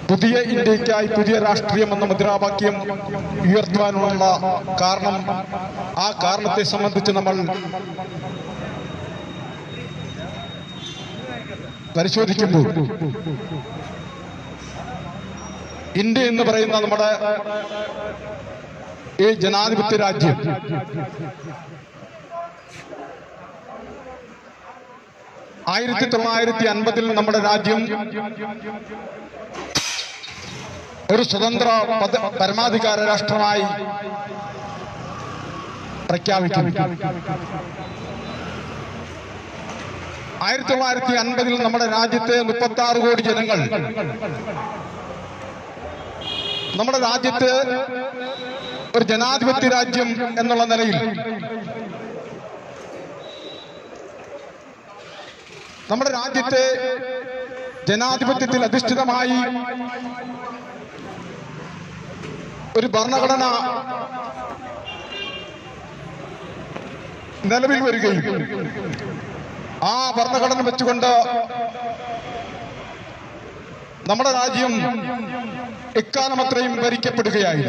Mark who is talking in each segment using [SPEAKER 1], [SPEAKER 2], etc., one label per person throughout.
[SPEAKER 1] പുതിയ ഇന്ത്യക്കായി പുതിയ രാഷ്ട്രീയം എന്ന മുദ്രാവാക്യം ഉയർത്തുവാനുള്ള കാരണം, ആ കാരണത്തെ സംബന്ധിച്ച് നമ്മൾ പരിശോധിക്കുമ്പോൾ ഇന്ത്യ എന്ന് പറയുന്ന നമ്മുടെ ഈ ജനാധിപത്യ രാജ്യം ആയിരത്തി 1950 നമ്മുടെ രാജ്യം ഒരു സ്വതന്ത്ര പരമാധികാര രാഷ്ട്രമായി പ്രഖ്യാപിക്കും. 1950 നമ്മുടെ രാജ്യത്തെ 36 കോടി ജനങ്ങൾ നമ്മുടെ രാജ്യത്ത് ഒരു ജനാധിപത്യ രാജ്യം എന്നുള്ള നിലയിൽ നമ്മുടെ രാജ്യത്തെ ജനാധിപത്യത്തിൽ അധിഷ്ഠിതമായി ഒരു ഭരണഘടന നിലവിൽ വരികയും ആ ഭരണഘടന വെച്ചുകൊണ്ട് നമ്മുടെ രാജ്യം ഇക്കാലം അത്രയും ഭരിക്കപ്പെടുകയായി.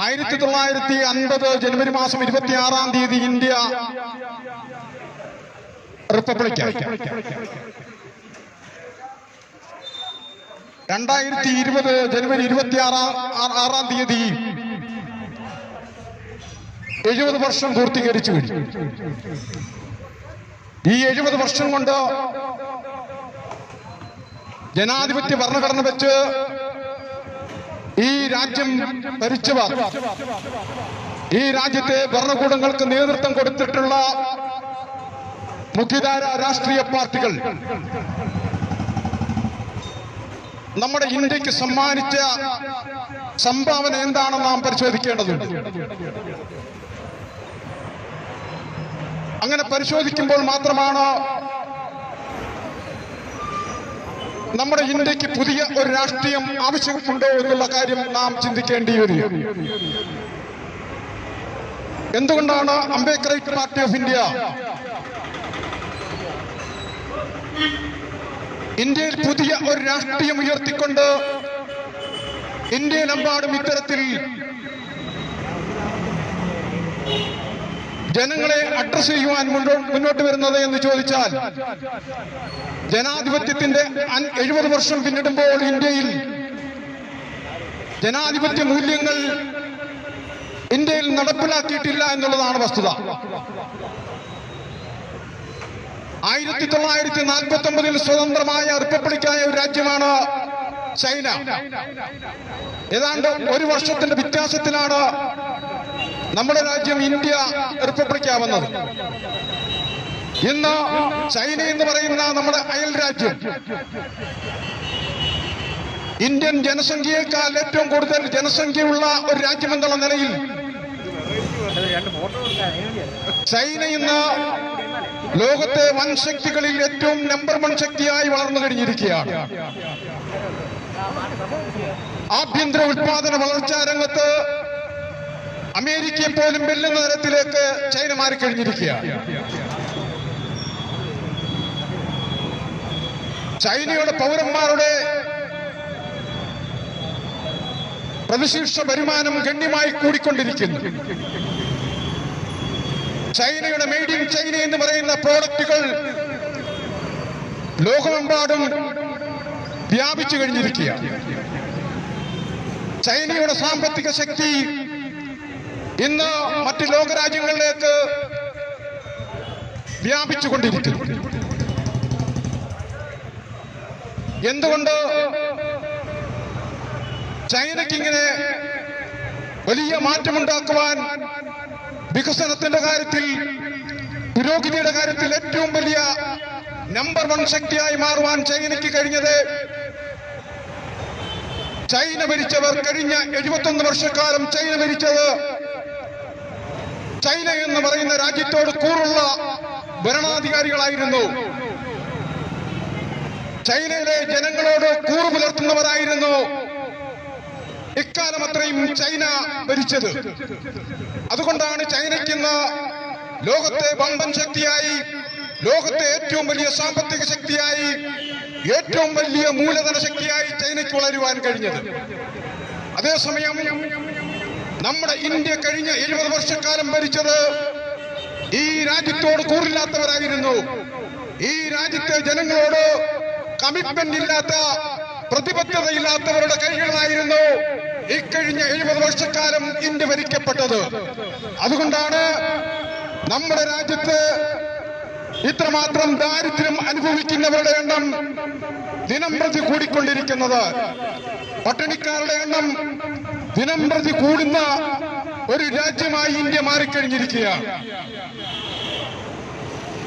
[SPEAKER 1] ആയിരത്തി 1950 ജനുവരി മാസം 26-ാം തീയതി ഇന്ത്യ റിപ്പബ്ലിക്കായി. 2020 ജനുവരി 26-ാം തീയതി 70 വർഷം പൂർത്തീകരിച്ചു കഴിഞ്ഞു. ഈ 70 വർഷം കൊണ്ട് ജനാധിപത്യ ഭരണഘടന വെച്ച് ഈ രാജ്യം ഭരിച്ചവർ, ഈ രാജ്യത്തെ ഭരണകൂടങ്ങൾക്ക് നേതൃത്വം കൊടുത്തിട്ടുള്ള മുഖ്യധാര രാഷ്ട്രീയ പാർട്ടികൾ നമ്മുടെ ഇന്ത്യക്ക് സമ്മാനിച്ച സംഭാവന എന്താണെന്ന് നാം പരിശോധിക്കേണ്ടതുണ്ട്. അങ്ങനെ പരിശോധിക്കുമ്പോൾ മാത്രമാണ് നമ്മുടെ ഇന്ത്യക്ക് പുതിയ ഒരു രാഷ്ട്രീയം ആവശ്യമുണ്ടോ എന്നുള്ള കാര്യം നാം ചിന്തിക്കേണ്ടി വരും. എന്തുകൊണ്ടാണ് അംബേദ്കർ പാർട്ടി ഓഫ് ഇന്ത്യ ഇന്ത്യയിൽ പുതിയ ഒരു രാഷ്ട്രീയം ഉയർത്തിക്കൊണ്ട് ഇന്ത്യയിലെമ്പാടും ഇത്തരത്തിൽ ജനങ്ങളെ അഡ്രസ് ചെയ്യുവാൻ മുന്നോട്ട് വരുന്നത് എന്ന് ചോദിച്ചാൽ, ജനാധിപത്യത്തിന്റെ 70 വർഷം പിന്നിടുമ്പോൾ ഇന്ത്യയിൽ ജനാധിപത്യ മൂല്യങ്ങൾ ഇന്ത്യയിൽ നടപ്പിലാക്കിയിട്ടില്ല എന്നുള്ളതാണ് വസ്തുത. 1949 സ്വതന്ത്രമായ റിപ്പബ്ലിക്കായ ഒരു രാജ്യമാണ് ചൈന. ഏതാണ്ട് 1 വർഷത്തിന്റെ വ്യത്യാസത്തിലാണ് നമ്മുടെ രാജ്യം ഇന്ത്യ റിപ്പബ്ലിക്കാവുന്നത്. ഇന്ന് ചൈന എന്ന് പറയുന്ന നമ്മുടെ അയൽ രാജ്യം ഇന്ത്യൻ ജനസംഖ്യയേക്കാൾ ഏറ്റവും കൂടുതൽ ജനസംഖ്യയുള്ള ഒരു രാജ്യം എന്നുള്ള നിലയിൽ ചൈന ഇന്ന് ലോകത്തെ വൻ ശക്തികളിൽ ഏറ്റവും നമ്പർ 1 ശക്തിയായി വളർന്നു കഴിഞ്ഞിരിക്കുകയാണ്. ആഭ്യന്തര ഉൽപാദന വളർച്ചാ രംഗത്ത് അമേരിക്കയെ പോലും വെല്ലുന്ന തരത്തിലേക്ക് ചൈന മാറിക്കഴിഞ്ഞിരിക്കുകയാണ്. ചൈനയുടെ പൗരന്മാരുടെ പ്രതിശീർഷ വരുമാനം ഗണ്യമായി കൂടിക്കൊണ്ടിരിക്കുന്നു. ചൈനയുടെ മെയ്ഡ് ഇൻ ചൈന എന്ന് പറയുന്ന പ്രോഡക്റ്റുകൾ ലോകമെമ്പാടും വ്യാപിച്ചു കഴിഞ്ഞിരിക്കുകയാണ്. ചൈനയുടെ സാമ്പത്തിക ശക്തി ഇന്ന് മറ്റ് ലോകരാജ്യങ്ങളിലേക്ക് വ്യാപിച്ചുകൊണ്ടിരിക്കുന്നു. എന്തുകൊണ്ട് ചൈനയ്ക്കിങ്ങനെ വലിയ മാറ്റമുണ്ടാക്കുവാൻ, വികസനത്തിന്റെ കാര്യത്തിൽ, പുരോഗതിയുടെ കാര്യത്തിൽ ഏറ്റവും വലിയ നമ്പർ 1 ശക്തിയായി മാറുവാൻ ചൈനയ്ക്ക് കഴിഞ്ഞത്? ചൈന ഭരിച്ചവർ കഴിഞ്ഞ 71 വർഷക്കാലം ചൈന ഭരിച്ചത് ചൈന എന്ന് പറയുന്ന രാജ്യത്തോട് കൂറുള്ള ഭരണാധികാരികളായിരുന്നു. ചൈനയിലെ ജനങ്ങളോട് കൂറു പുലർത്തുന്നവരായിരുന്നു ഇക്കാലം അത്രയും ചൈന ഭരിച്ചത്. അതുകൊണ്ടാണ് ചൈനയ്ക്കിന്ന് ലോകത്തെ വമ്പൻ ശക്തിയായി ലോകത്തെ ഏറ്റവും വലിയ സാമ്പത്തിക ശക്തിയായി, ഏറ്റവും വലിയ മൂലധന ശക്തിയായി ചൈനയ്ക്ക് വളരുവാൻ കഴിഞ്ഞത്. അതേസമയം നമ്മുടെ ഇന്ത്യ കഴിഞ്ഞ 70 വർഷക്കാലം ഭരിച്ചത് ഈ രാജ്യത്തോട് കൂറില്ലാത്തവരായിരുന്നു. ഈ രാജ്യത്തെ ജനങ്ങളോട് കമ്മിറ്റ്മെന്റ് ഇല്ലാത്ത, പ്രതിബദ്ധതയില്ലാത്തവരുടെ കൈകളിലായിരുന്നു ഇക്കഴിഞ്ഞ 70 വർഷക്കാലം ഇന്ത്യ ഭരിക്കപ്പെട്ടത്. അതുകൊണ്ടാണ് നമ്മുടെ രാജ്യത്ത് ഇത്രമാത്രം ദാരിദ്ര്യം അനുഭവിക്കുന്നവരുടെ എണ്ണം ദിനംപ്രതി കൂടിക്കൊണ്ടിരിക്കുന്നത്. പട്ടിണിക്കാരുടെ എണ്ണം ദിനംപ്രതി കൂടുന്ന ഒരു രാജ്യമായി ഇന്ത്യ മാറിക്കഴിഞ്ഞിരിക്കുകയാണ്.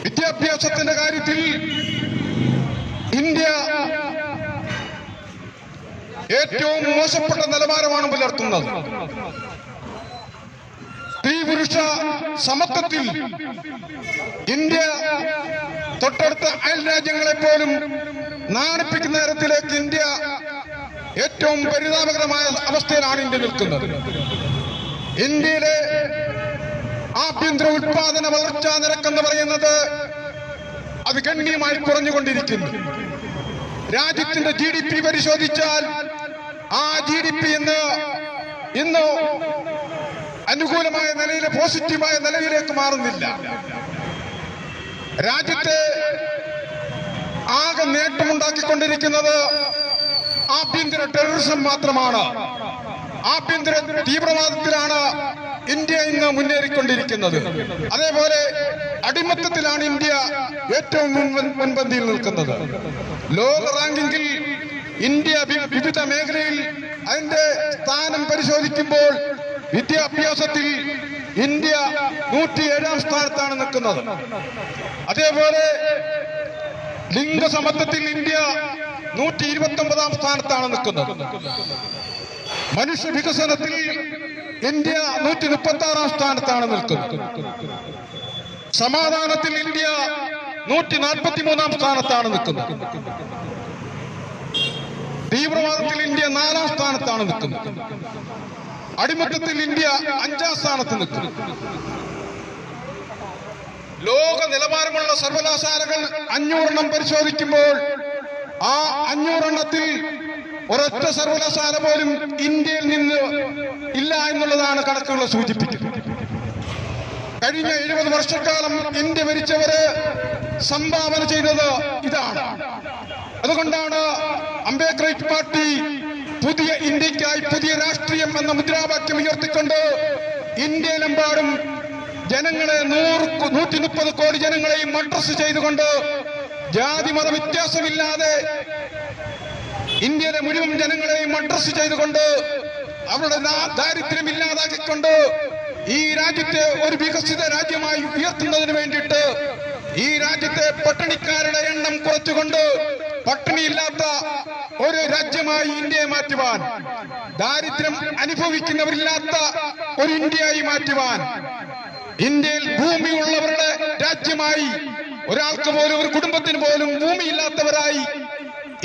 [SPEAKER 1] വിദ്യാഭ്യാസത്തിന്റെ കാര്യത്തിൽ ഇന്ത്യ ഏറ്റവും മോശപ്പെട്ട നിലവാരമാണ് പുലർത്തുന്നത്. സ്ത്രീ പുരുഷ സമത്വത്തിൽ ഇന്ത്യ തൊട്ടടുത്ത അയൽ രാജ്യങ്ങളെ പോലും നാണിപ്പിക്കുന്ന തരത്തിലേക്ക് ഇന്ത്യ ഏറ്റവും പരിതാപകരമായ അവസ്ഥയിലാണ് ഇന്ത്യ നിൽക്കുന്നത്. ഇന്ത്യയിലെ ആഭ്യന്തര ഉത്പാദന വളർച്ചാ നിരക്കെന്ന് പറയുന്നത് അത് ഗണ്യമായി കുറഞ്ഞുകൊണ്ടിരിക്കുന്നു. രാജ്യത്തിന്റെ GDP പരിശോധിച്ചാൽ ആ GDP ഇന്ന് അനുകൂലമായ നിലയിലെ, പോസിറ്റീവായ നിലയിലേക്ക് മാറുന്നില്ല. രാജ്യത്തെ ആകെ നേട്ടമുണ്ടാക്കിക്കൊണ്ടിരിക്കുന്നത് ആഭ്യന്തര ടെററിസം മാത്രമാണ്. ആഭ്യന്തര തീവ്രവാദത്തിലാണ് ഇന്ത്യ ഇന്ന് മുന്നേറിക്കൊണ്ടിരിക്കുന്നത്. അതേപോലെ അടിമത്തത്തിലാണ് ഇന്ത്യ ഏറ്റവും മുൻപന്തിയിൽ നിൽക്കുന്നത്. ലോക റാങ്കിങ്ങിൽ ഇന്ത്യ വിവിധ മേഖലയിൽ അതിന്റെ സ്ഥാനം പരിശോധിക്കുമ്പോൾ വിദ്യാഭ്യാസത്തിൽ ഇന്ത്യ 107ാം സ്ഥാനത്താണ് നിൽക്കുന്നത്. അതേപോലെ ലിംഗസമത്വത്തിൽ ഇന്ത്യ 129ാം സ്ഥാനത്താണ് നിൽക്കുന്നത്. മനുഷ്യ വികസനത്തിൽ ഇന്ത്യ 136ാം സ്ഥാനത്താണ് നിൽക്കുന്നത്. സമാധാനത്തിൽ ഇന്ത്യ 143ാം സ്ഥാനത്താണ് നിൽക്കുന്നത്. തീവ്രവാദത്തിൽ ഇന്ത്യ 4ാം സ്ഥാനത്താണ് നിൽക്കുന്നത്. അടിമത്തത്തിൽ ഇന്ത്യ 5ാം സ്ഥാനത്ത് നിൽക്കുന്നു. ലോക നിലവാരമുള്ള സർവകലാശാലകൾ 500 പരിശോധിക്കുമ്പോൾ ആ 500 ഒരൊറ്റ സർവകലാശാല പോലും ഇന്ത്യയിൽ നിന്ന് ഇല്ല എന്നുള്ളതാണ് കണക്കുകൾ സൂചിപ്പിക്കുന്നത്. കഴിഞ്ഞ 70 വർഷക്കാലം ഇന്ത്യ ഭരിച്ചവര് സംഭാവന ചെയ്തത് ഇതാണ്. അതുകൊണ്ടാണ് അംബേദ്കർ പാർട്ടി പുതിയ ഇന്ത്യക്കായി പുതിയ രാഷ്ട്രീയം എന്ന മുദ്രാവാക്യം ഉയർത്തിക്കൊണ്ട് ഇന്ത്യയിലെമ്പാടും ജനങ്ങളെ 130 കോടി ജനങ്ങളെയും അഡ്രസ് ചെയ്തുകൊണ്ട് ജാതി മത വ്യത്യാസമില്ലാതെ ഇന്ത്യയിലെ മുഴുവൻ ജനങ്ങളെയും അഡ്രസ് ചെയ്തുകൊണ്ട് അവരുടെ ദാരിദ്ര്യം ഇല്ലാതാക്കിക്കൊണ്ട് ഈ രാജ്യത്തെ ഒരു വികസിത രാജ്യമായി ഉയർത്തുന്നതിന് വേണ്ടിയിട്ട് ഈ രാജ്യത്തെ പട്ടിണിക്കാരുടെ എണ്ണം കുറച്ചുകൊണ്ട് പട്ടിണിയില്ലാത്ത ഒരു രാജ്യമായി ഇന്ത്യയെ മാറ്റുവാൻ, ദാരിദ്ര്യം അനുഭവിക്കുന്നവരില്ലാത്ത ഒരു ഇന്ത്യയായി മാറ്റുവാൻ, ഇന്ത്യയിൽ ഭൂമിയുള്ളവരുടെ രാജ്യമായി, ഒരാൾക്ക് പോലും ഒരു കുടുംബത്തിന് പോലും ഭൂമിയില്ലാത്തവരായി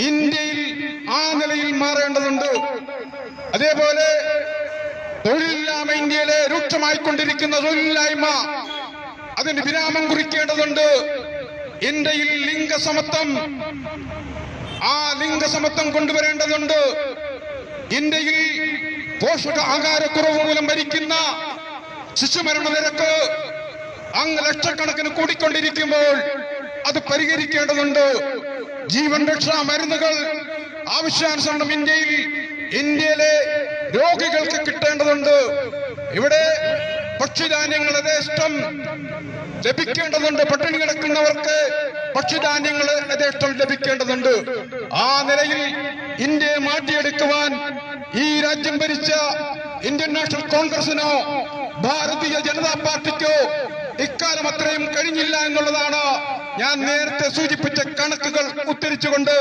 [SPEAKER 1] ഇന്ത്യയിൽ ആ നിലയിൽ മാറേണ്ടതുണ്ട്. അതേപോലെ തൊഴിലില്ലായ്മ, ഇന്ത്യയിലെ രൂക്ഷമായിക്കൊണ്ടിരിക്കുന്ന തൊഴിലില്ലായ്മ, അതിന് വിരാമം കുറിക്കേണ്ടതുണ്ട്. ഇന്ത്യയിൽ ലിംഗസമത്വം, ആ ലിംഗസമത്വം കൊണ്ടുവരേണ്ടതുണ്ട്. ഇന്ത്യയിൽ പോഷകാഹാരക്കുറവ് മൂലം ഭരിക്കുന്ന ശിശുമരണ നിരക്ക് അങ്ങ് ലക്ഷക്കണക്കിന് കൂടിക്കൊണ്ടിരിക്കുമ്പോൾ അത് പരിഹരിക്കേണ്ടതുണ്ട്. ജീവൻ രക്ഷാ മരുന്നുകൾ ആവശ്യാനുസരണം ഇന്ത്യയിലെ രോഗികൾക്ക് കിട്ടേണ്ടതുണ്ട്. ഇവിടെ ഭക്ഷ്യധാന്യങ്ങൾ യഥേഷ്ടം ലഭിക്കേണ്ടതുണ്ട്. പട്ടിണി കിടക്കുന്നവർക്ക് ഭക്ഷ്യധാന്യങ്ങൾ യഥേഷ്ടം ലഭിക്കേണ്ടതുണ്ട്. ആ നിലയിൽ ഇന്ത്യയെ മാറ്റിയെടുക്കുവാൻ ഈ രാജ്യം ഭരിച്ച ഇന്ത്യൻ നാഷണൽ കോൺഗ്രസിനോ ഭാരതീയ ജനതാ പാർട്ടിക്കോ ഇക്കാലം അത്രയും കഴിഞ്ഞില്ല എന്നുള്ളതാണ് ഞാൻ നേരത്തെ സൂചിപ്പിച്ച കണക്കുകൾ ഉദ്ധരിച്ചുകൊണ്ട്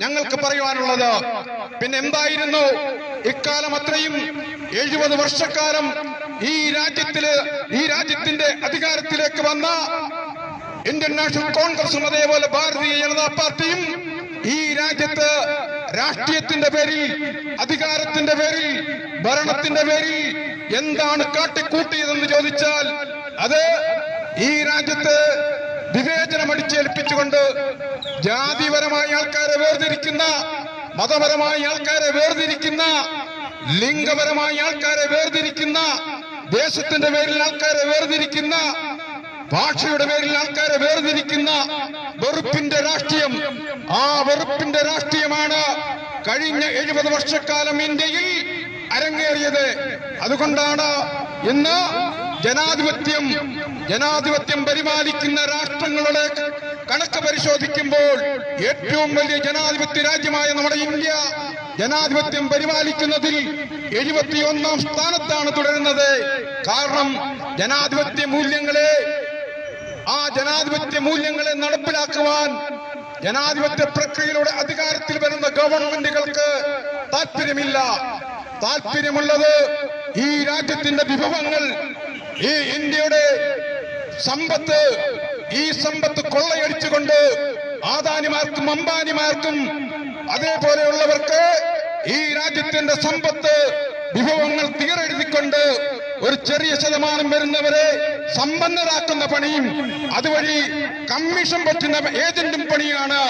[SPEAKER 1] ഞങ്ങൾക്ക് പറയുവാനുള്ളത്. പിന്നെ എന്തായിരുന്നു ഇക്കാലം അത്രയും 70 വർഷക്കാലം ഈ രാജ്യത്തിന്റെ അധികാരത്തിലേക്ക് വന്ന ഇന്ത്യൻ നാഷണൽ കോൺഗ്രസും അതേപോലെ ഭാരതീയ ജനതാ പാർട്ടിയും ഈ രാജ്യത്ത് രാഷ്ട്രീയത്തിന്റെ പേരിൽ, അധികാരത്തിന്റെ പേരിൽ, ഭരണത്തിന്റെ പേരിൽ എന്താണ് കാട്ടിക്കൂട്ടിയതെന്ന് ചോദിച്ചാൽ അത് ഈ രാജ്യത്ത് വിവേചനമടിച്ച് അവതരിപ്പിച്ചുകൊണ്ട് ജാതിപരമായ ആൾക്കാരെ വേർതിരിക്കുന്ന, മതപരമായ ആൾക്കാരെ വേർതിരിക്കുന്ന, ലിംഗപരമായ ആൾക്കാരെ വേർതിരിക്കുന്ന, ദേശത്തിന്റെ പേരിൽ ആൾക്കാരെ വേർതിരിക്കുന്ന, ഭാഷയുടെ പേരിൽ ആൾക്കാരെ വേർതിരിക്കുന്ന വെറുപ്പിന്റെ രാഷ്ട്രീയം, ആ വെറുപ്പിന്റെ രാഷ്ട്രീയമാണ് കഴിഞ്ഞ 70 വർഷക്കാലം ഇന്ത്യയിൽ അരങ്ങേറിയത്. അതുകൊണ്ടാണ് ഇന്ന് ജനാധിപത്യം പരിപാലിക്കുന്ന രാഷ്ട്രങ്ങളുടെ കണക്ക് പരിശോധിക്കുമ്പോൾ ഏറ്റവും വലിയ ജനാധിപത്യ രാജ്യമായ നമ്മുടെ ഇന്ത്യ ജനാധിപത്യം പരിപാലിക്കുന്നതിൽ 71ാം സ്ഥാനത്താണ് തുടരുന്നത്. കാരണം ജനാധിപത്യ മൂല്യങ്ങളെ നടപ്പിലാക്കുവാൻ ജനാധിപത്യ പ്രക്രിയയിലൂടെ അധികാരത്തിൽ വരുന്ന ഗവൺമെന്റുകൾക്ക് താല്പര്യമുള്ളത് ഈ രാജ്യത്തിന്റെ വിഭവങ്ങൾ, ഈ ഇന്ത്യയുടെ സമ്പത്ത് കൊള്ളയടിച്ചുകൊണ്ട് ആദാനിമാർക്കും അംബാനിമാർക്കും അതേപോലെയുള്ളവർക്ക് ഈ രാജ്യത്തിന്റെ വിഭവങ്ങൾ തീരെഴുതിക്കൊണ്ട് ഒരു ചെറിയ ശതമാനം വരുന്നവരെ സമ്പന്നരാക്കുന്ന പണിയും അതുവഴി കമ്മീഷൻ പറ്റുന്ന ഏജന്റും പണിയാണ്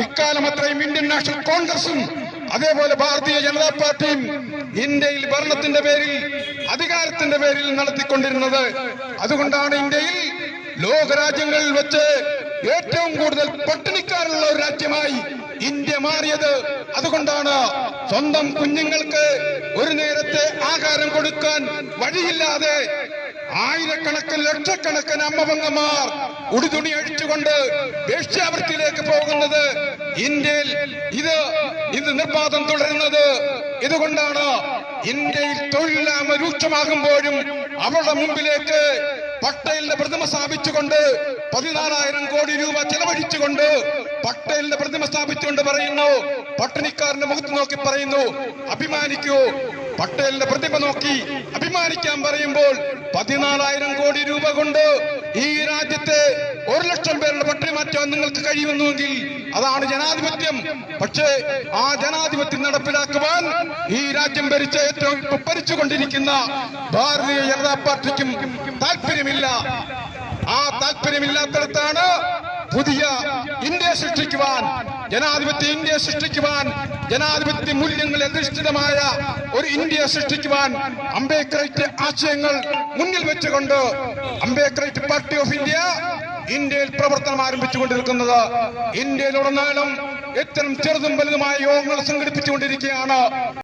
[SPEAKER 1] ഇക്കാലം അത്രയും ഇന്ത്യൻ നാഷണൽ കോൺഗ്രസും അതേപോലെ ഭാരതീയ ജനതാ പാർട്ടിയും ഇന്ത്യയിൽ ഭരണത്തിന്റെ പേരിൽ, അധികാരത്തിന്റെ പേരിൽ നടത്തിക്കൊണ്ടിരുന്നത്. അതുകൊണ്ടാണ് ഇന്ത്യയിൽ ലോകരാജ്യങ്ങളിൽ വെച്ച് ഏറ്റവും കൂടുതൽ പട്ടിണിക്കാരുള്ള ഒരു രാജ്യമായി ഇന്ത്യ മാറിയത്. അതുകൊണ്ടാണ് സ്വന്തം കുഞ്ഞുങ്ങൾക്ക് ഒരു നേരത്തെ ആഹാരം കൊടുക്കാൻ വഴിയില്ലാതെ ആയിരക്കണക്കിന് ലക്ഷക്കണക്കിന് അമ്മപെങ്ങന്മാർ ഉടുതുണി അഴിച്ചുകൊണ്ട് വേശ്യാവൃത്തിയിലേക്ക് പോകുന്നത്. ഇന്ത്യയിൽ ഇത് നിർബാധം തുടരുന്നത്. ഇതുകൊണ്ടാണ് ഇന്ത്യയിൽ തൊഴിലില്ലായ്മ രൂക്ഷമാകുമ്പോഴും അവരുടെ മുമ്പിലേക്ക് പട്ടേലിന്റെ പ്രതിമ സ്ഥാപിച്ചുകൊണ്ട് 14,000 കോടി രൂപ ചെലവഴിച്ചുകൊണ്ട് പട്ടേലിന്റെ പ്രതിമ സ്ഥാപിച്ചുകൊണ്ട് പറയുന്നു, പട്ടിണിക്കാരന്റെ മുഖത്ത് നോക്കി പറയുന്നു, അഭിമാനിക്കൂ. പട്ടേലിന്റെ പ്രതിമ നോക്കി അഭിമാനിക്കാൻ പറയുമ്പോൾ 14,000 കോടി രൂപ കൊണ്ട് ഈ രാജ്യത്തെ 1,00,000 പേരുടെ പട്ടിണി മാറ്റാൻ നിങ്ങൾക്ക് കഴിയുമെന്നുവെങ്കിൽ അതാണ് ജനാധിപത്യം. പക്ഷേ ആ ജനാധിപത്യം നടപ്പിലാക്കുവാൻ ഈ രാജ്യം ഭരിച്ചുകൊണ്ടിരിക്കുന്ന ഭാരതീയ ജനതാ പാർട്ടിക്കും താല്പര്യമില്ല. ആ താല്പര്യമില്ലാത്തടത്താണ് പുതിയ ഇന്ത്യ സൃഷ്ടിക്കുവാൻ, ജനാധിപത്യ ഇന്ത്യ സൃഷ്ടിക്കുവാൻ, ജനാധിപത്യ മൂല്യങ്ങളിൽ അധിഷ്ഠിതമായ ഒരു ഇന്ത്യ സൃഷ്ടിക്കുവാൻ അംബേദ്കറൈറ്റ് ആശയങ്ങൾ മുന്നിൽ വെച്ചുകൊണ്ട് അംബേദ്കറൈറ്റ് പാർട്ടി ഓഫ് ഇന്ത്യയിൽ പ്രവർത്തനം ആരംഭിച്ചുകൊണ്ടിരിക്കുന്നത്. ഇന്ത്യയിലുടനീളം ഇത്തരം ചെറുതും വലുതുമായ യോഗങ്ങൾ സംഘടിപ്പിച്ചുകൊണ്ടിരിക്കുകയാണ്.